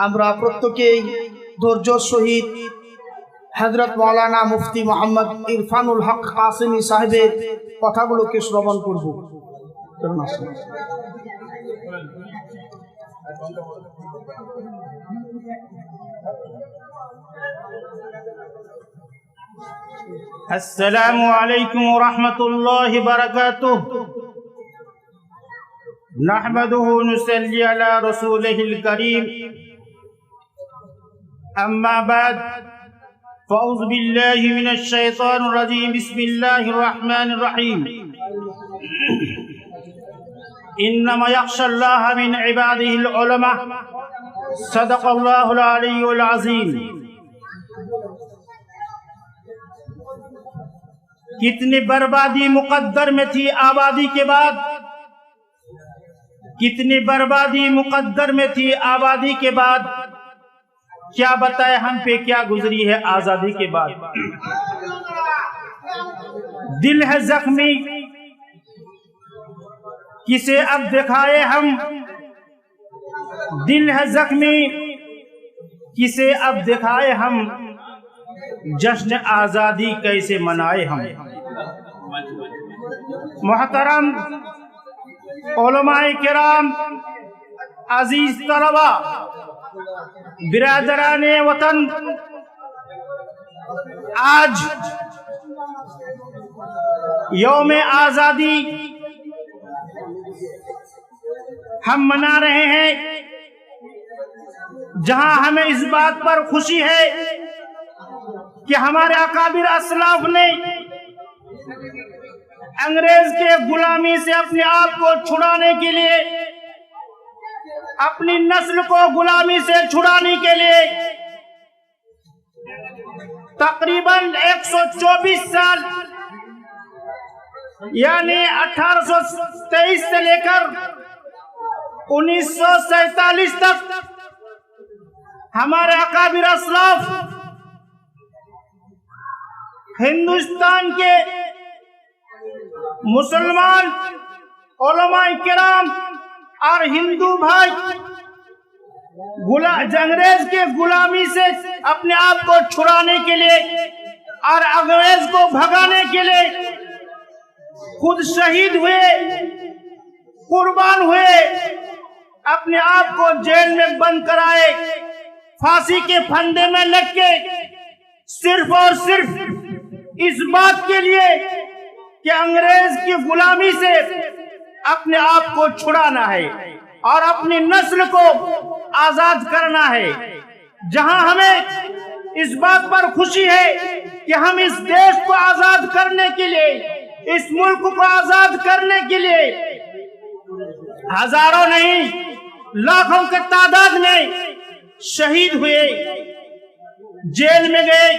আমরা প্রত্যেকেই ধৈর্যের সহিত হযরত মাওলানা মুফতি মোহাম্মদ ইরফানুল হক কাসেমি সাহেবের কথাগুলোকে শ্রবণ করব। السلام علیکم ورحمۃ اللہ وبرکاتہ نحمده نصلی علی رسوله الکریم اما بعد فاعوذ باللہ من الشیطان الرجیم بسم اللہ الرحمن الرحیم انما یخشى اللہ من عباده العلماء صدق اللہ العلی العظیم۔ کتنی بربادی مقدر میں تھی آبادی کے بعد، کتنی بربادی مقدر میں تھی آبادی کے بعد، کیا بتائے ہم پہ کیا گزری ہے آزادی کے بعد۔ دل ہے زخمی کسے اب دکھائے ہم، دل ہے زخمی کسے اب دکھائے ہم، جشن آزادی کیسے منائے ہم۔ محترم علماء کرام، عزیز طلبہ، برادران وطن، آج یوم آزادی ہم منا رہے ہیں، جہاں ہمیں اس بات پر خوشی ہے کہ ہمارے اکابر اسلاف نے انگریز کے غلامی سے اپنے آپ کو چھڑانے کے لیے، اپنی نسل کو غلامی سے چھڑانے کے لیے تقریباً 124 سال یعنی 1823 سے لے کر 1947 تک ہمارے اکابر اسلاف ہندوستان کے مسلمان علماء کرام اور ہندو بھائی انگریز کے غلامی سے اپنے آپ کو چھڑانے کے لیے اور انگریز کو بھگانے کے لیے خود شہید ہوئے، قربان ہوئے، اپنے آپ کو جیل میں بند کرائے، پھانسی کے پھندے میں لگ کے، صرف اور صرف اس بات کے لیے کہ انگریز کی غلامی سے اپنے آپ کو چھڑانا ہے اور اپنی نسل کو آزاد کرنا ہے۔ جہاں ہمیں اس بات پر خوشی ہے کہ ہم اس دیش کو آزاد کرنے کے لیے، اس ملک کو آزاد کرنے کے لیے ہزاروں نہیں لاکھوں کے تعداد میں شہید ہوئے، جیل میں گئے،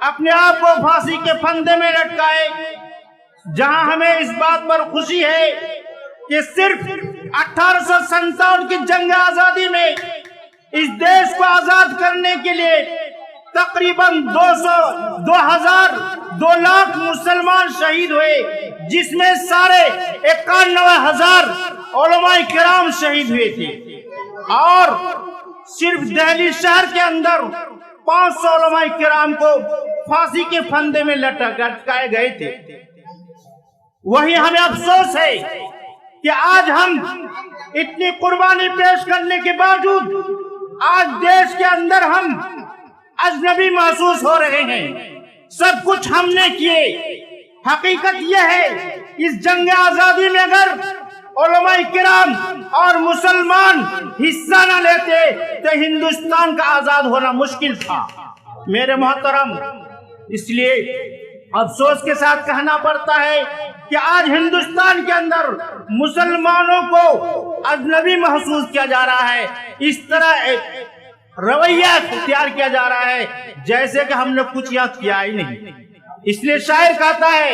اپنے آپ کو پھانسی کے پھندے میں لٹکائے۔ جہاں ہمیں اس بات پر خوشی ہے کہ صرف 1857 کی جنگ آزادی میں اس دیش کو آزاد کرنے کے لیے تقریباً 2 لاکھ مسلمان شہید ہوئے، جس میں ساڑھے 91,000 علماء کرام شہید ہوئے تھے، اور صرف دہلی شہر کے اندر 500 علماء کرام کو پھانسی کے پھندے میں لٹکائے گئے تھے۔ وہی ہمیں افسوس ہے کہ آج ہم اتنی قربانی پیش کرنے کے باوجود آج دیش کے اندر ہم اجنبی محسوس ہو رہے ہیں۔ سب کچھ ہم نے کیے۔ حقیقت یہ ہے اس جنگ آزادی میں اگر علماء کرام اور مسلمان حصہ نہ لیتے تو ہندوستان کا آزاد ہونا مشکل تھا۔ میرے محترم، اس لیے افسوس کے ساتھ کہنا پڑتا ہے کہ آج ہندوستان کے اندر مسلمانوں کو اجنبی محسوس کیا جا رہا ہے، اس طرح رویہ اختیار کیا جا رہا ہے جیسے کہ ہم نے کچھ یاد کیا ہی نہیں۔ اس لیے شاعر کہتا ہے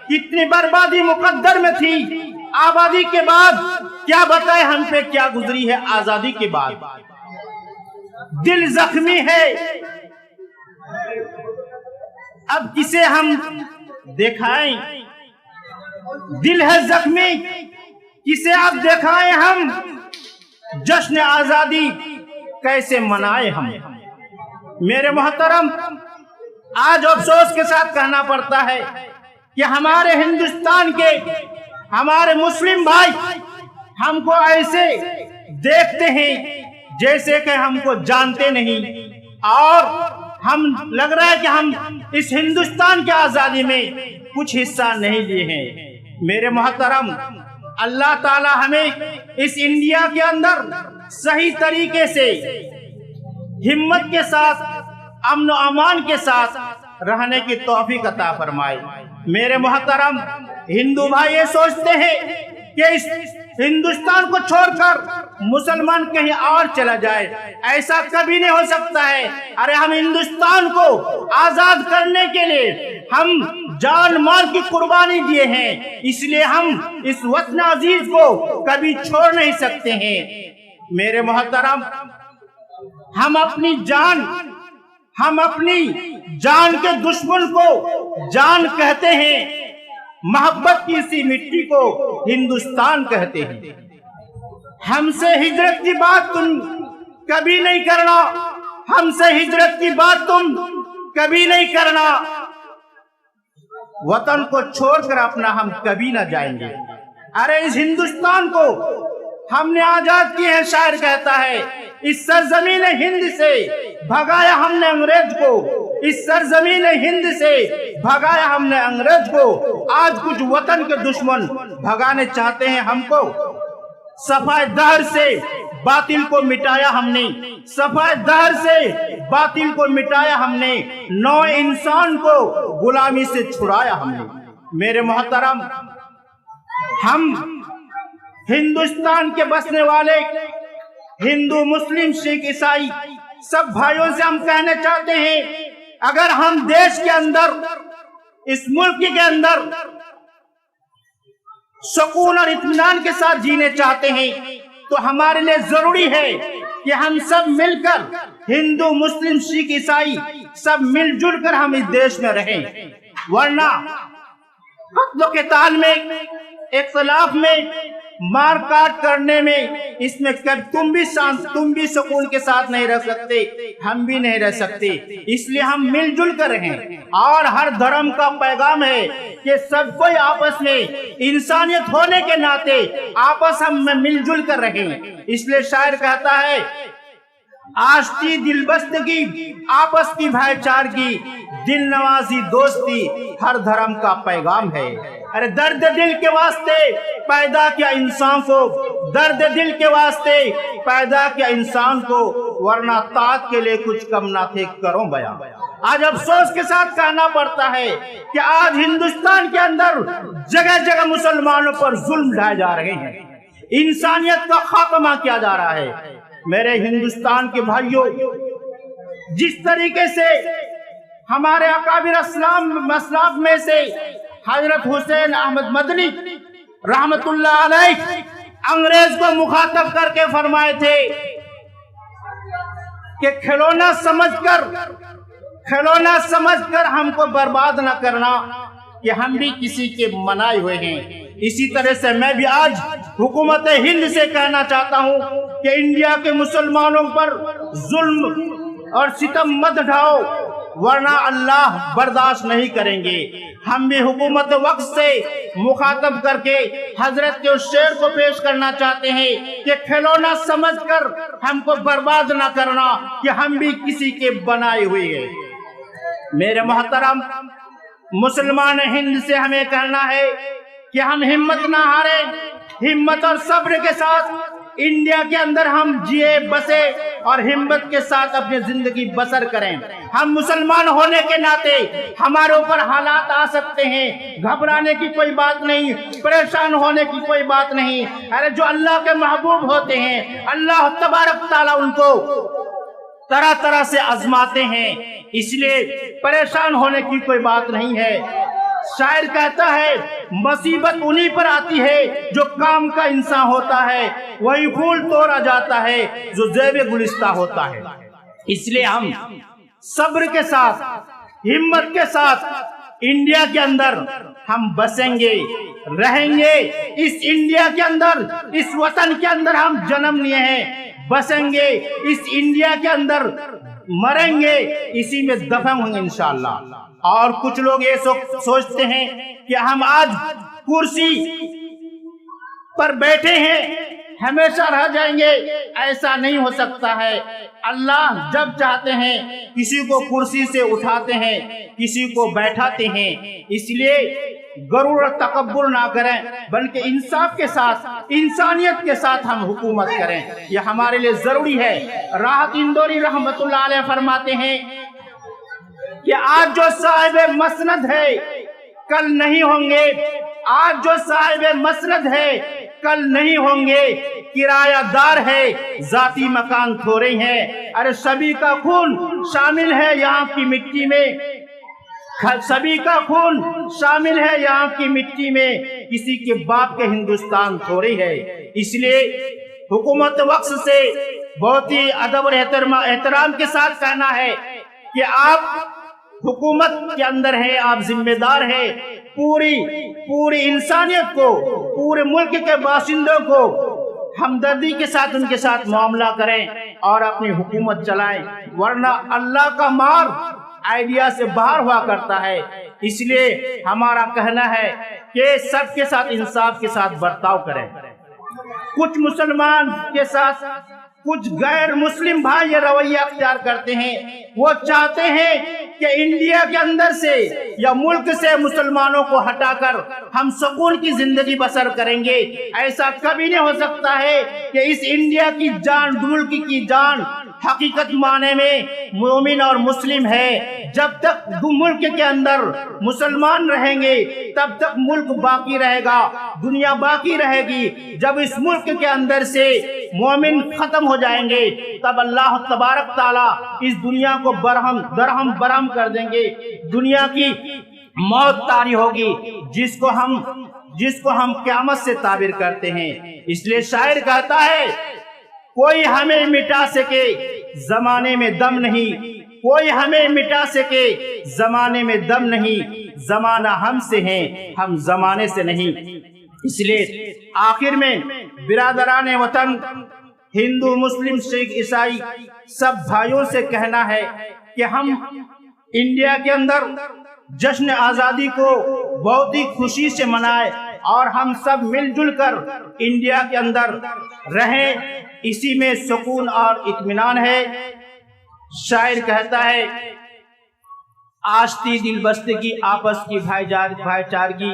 کتنی بربادی مقدر میں تھی آبادی کے بعد، کیا بتائے ہم پہ کیا گزری ہے آزادی کے بعد۔ دل زخمی ہے اب کسے ہم دکھائیں، दिल है जख्मी, किसे आप दिखाएं हम, जश्न आजादी कैसे मनाए हम। मेरे मोहतरम, आज अफसोस के साथ कहना पड़ता है कि हमारे हिंदुस्तान के हमारे मुस्लिम भाई हमको ऐसे देखते हैं जैसे कि हमको जानते नहीं, और हम लग रहा है कि हम इस हिंदुस्तान की आजादी में कुछ हिस्सा नहीं लिए हैं। मेरे मोहतरम, अल्लाह ताला हमें इस इंडिया के अंदर सही तरीके से हिम्मत के साथ, अमन और अमान के साथ रहने की तौफीक अता फरमाए। मेरे मोहतरम, हिंदू भाई ये सोचते हैं कि इस हिंदुस्तान को छोड़कर मुसलमान कहीं और चला जाए, ऐसा कभी नहीं हो सकता है। अरे हम हिंदुस्तान को आजाद करने के लिए हम जान माल की कुर्बानी दिए हैं, इसलिए हम इस वतन अजीज को कभी छोड़ नहीं सकते हैं। मेरे मोहतरम, हम अपनी जान के दुश्मन को जान कहते हैं, मोहब्बत की इसी मिट्टी को हिंदुस्तान कहते हैं। हमसे हिजरत की बात तुम कभी नहीं करना, हमसे हिजरत की बात तुम कभी नहीं करना, वतन को छोड़कर अपना हम कभी ना जाएंगे। अरे इस हिंदुस्तान को हमने आजाद किया है, शायर कहता है, इस सरजमीन हिंद से भगाया हमने अंग्रेज को, इस सरजमीन हिंद से भगाया हमने अंग्रेज को। आज कुछ वतन के दुश्मन भगाने चाहते हैं हमको। सफाए दहर से बातिल को मिटाया हमने, सफाए दहर से बातिल को मिटाया हमने, नौ इंसान को गुलामी से छुड़ाया हमने। मेरे मोहतरम, हम हिंदुस्तान के बसने वाले हिंदू, मुस्लिम, सिख, ईसाई सब भाइयों से हम कहना चाहते हैं, अगर हम देश के अंदर, इस मुल्क के अंदर सुकून और इत्मीनान के साथ जीने चाहते हैं, तो हमारे लिए जरूरी है कि हम सब मिलकर, हिंदू, मुस्लिम, सिख, ईसाई सब मिलजुल कर हम इस देश में रहें। वरना कत्ल के ताल में, इख्तिलाफ में, मार काट करने में, इसमें तुम भी सुकून के साथ नहीं रह सकते, हम भी नहीं रह सकते। इसलिए हम मिलजुल कर रहें। और हर धर्म का पैगाम है कि सब कोई आपस में इंसानियत होने के नाते आपस में मिलजुल कर रहें। इसलिए शायर कहता है, आश्ती दिलबस्तगी, आपस की भाईचारगी, दिल नवाजी दोस्ती हर धर्म का पैगाम है। अरे दर्द दिल के वास्ते पैदा किया इंसान को, दर्द दिल के वास्ते पैदा किया इंसान को, वरना ताक के लिए कुछ कम ना थे, करो बयां। आज अफसोस के साथ कहना पड़ता है कि आज हिंदुस्तान के अंदर जगह जगह मुसलमानों पर जुल्म ढाए जा रहे हैं, इंसानियत का खात्मा किया जा रहा है। मेरे हिंदुस्तान के भाइयों, जिस तरीके से हमारे अकाबिर असलाफ में से हजरत हुसैन अहमद मदनी रहमतुल्लाह अलैह अंग्रेज को मुखातब करके फरमाए थे कि खिलौना समझकर हमको बर्बाद न करना, कि हम भी किसी के मनाए हुए हैं। इसी तरह से मैं भी आज हुकूमत हिंद से कहना चाहता हूं कि इंडिया के मुसलमानों पर जुल्म और सितम मत ढाओ, वरना अल्लाह बर्दाश्त नहीं करेंगे। हम भी हुकूमत वक्त से मुखातब करके हजरत के उस शेर को पेश करना चाहते हैं कि खिलौना समझकर हमको बर्बाद न करना, कि हम भी किसी के बनाए हुए हैं। मेरे मोहतरम, मुसलमान हिंद से हमें कहना है कि हम हिम्मत ना हारे, हिम्मत और सब्र के साथ इंडिया के अंदर हम जिए बसे और हिम्मत के साथ अपनी जिंदगी बसर करें। हम मुसलमान होने के नाते हमारे ऊपर हालात आ सकते हैं, घबराने की कोई बात नहीं, परेशान होने की कोई बात नहीं। अरे जो अल्लाह के महबूब होते हैं, अल्लाह तबारक ताला उनको तरह तरह से आजमाते हैं, इसलिए परेशान होने की कोई बात नहीं है। शायर कहता है, मुसीबत उन्हीं पर आती है जो काम का इंसान होता है, वही फूल तोड़ा जाता है जो ज़ेब गुलिस्ता होता है। इसलिए हम सब्र के साथ, हिम्मत के साथ इंडिया के अंदर हम बसेंगे, रहेंगे इस इंडिया के अंदर, इस वतन के अंदर हम जन्म लिए हैं, बसेंगे इस इंडिया के अंदर, मरेंगे इसी में दफन होंगे इंशाअल्लाह। और कुछ लोग ये सोचते हैं कि हम आज कुर्सी पर बैठे हैं हमेशा रह जाएंगे, ऐसा नहीं हो सकता है। अल्लाह जब चाहते हैं किसी को कुर्सी से उठाते हैं, किसी को बैठाते हैं। इसलिए गरूर और तकब्बुर ना करें, बल्कि इंसाफ के साथ, इंसानियत के साथ हम हुकूमत करें, यह हमारे लिए जरूरी है। राहत इंदौरी रहमतुल्लाह अलैह फरमाते हैं कि आज जो साहिब मसनद है कल नहीं होंगे, आज जो साहिब मसनद है कल नहीं होंगे, किरायादार है जाती मकान थोड़े हैं। अरे सभी का खून शामिल है यहाँ की मिट्टी में, सभी का खून शामिल है यहाँ की मिट्टी में, किसी के बाप के हिंदुस्तान थोड़े है। इसलिए हुकूमत वक्स से बहुत ही अदब और एहतराम के साथ कहना है कि आप हुकूमत के अंदर है, आप जिम्मेदार है, पूरी इंसानियत को, पूरे मुल्क के बाशिंदों को हमदर्दी के साथ उनके साथ मामला करें और अपनी हुकूमत चलाएं, वरना अल्लाह का मार आइडिया से बाहर हुआ करता है। इसलिए हमारा कहना है कि सबके साथ इंसाफ के साथ बर्ताव करें। कुछ मुसलमान के साथ कुछ गैर मुस्लिम भाई ये रवैया अख्तियार करते हैं, वो चाहते हैं कि इंडिया के अंदर से या मुल्क से मुसलमानों को हटाकर हम सुकून की जिंदगी बसर करेंगे। ऐसा कभी नहीं हो सकता है कि इस इंडिया की जान, मुल्क की जान हकीकत माने में मोमिन और मुस्लिम है। जब तक मुल्क के अंदर मुसलमान रहेंगे तब तक मुल्क बाकी रहेगा, दुनिया बाकी रहेगी। जब इस मुल्क के अंदर से मोमिन खत्म हो जाएंगे तब अल्लाह तबारक ताला इस दुनिया को दरहम बरहम कर देंगे। दुनिया की मौत तारी होगी जिसको हम क़यामत से ताबीर करते हैं। इसलिए शायर कहता है, कोई हमें मिटा सके जमाने में दम नहीं, कोई हमें मिटा सके जमाने में दम नहीं, जमाना हमसे है हम जमाने से नहीं। इसलिए आखिर में बिरादरान वतन, हिंदू मुस्लिम सिख ईसाई सब भाइयों से कहना है कि हम इंडिया के अंदर जश्न आजादी को बहुत ही खुशी से मनाएं और हम सब मिलजुल कर इंडिया के अंदर रहें, इसी में सुकून और इत्मीनान है। शायर कहता है, आश्ती दिल बस्तगी आपस की भाईचारगी,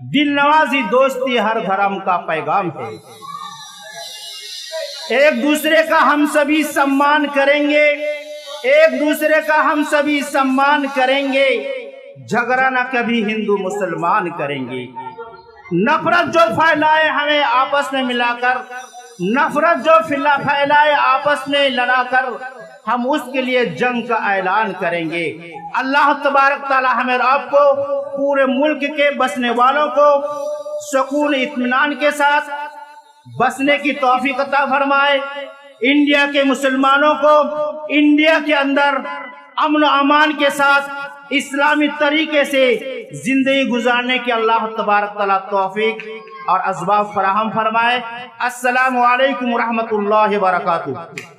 दिल नवाजी दोस्ती हर धर्म का पैगाम है। एक दूसरे का हम सभी सम्मान करेंगे, एक दूसरे का हम सभी सम्मान करेंगे, झगड़ा न कभी हिंदू मुसलमान करेंगे। नफरत जो फैलाए हमें आपस में मिलाकर, नफरत जो फैलाए आपस में लड़ाकर, हम उसके लिए जंग का ऐलान करेंगे। अल्लाह तबारक ताला हमें आपको, पूरे मुल्क के बसने वालों को सुकून इत्मीनान के साथ बसने की तौफीक अता फरमाए। इंडिया के मुसलमानों को इंडिया के अंदर अमन और अमान के साथ इस्लामी तरीके से जिंदगी गुजारने की अल्लाह तबारक ताला तौफीक और असबाब फराहम फरमाए। अस्सलामु अलैकुम रहमतुल्लाहि व बरकातुहू।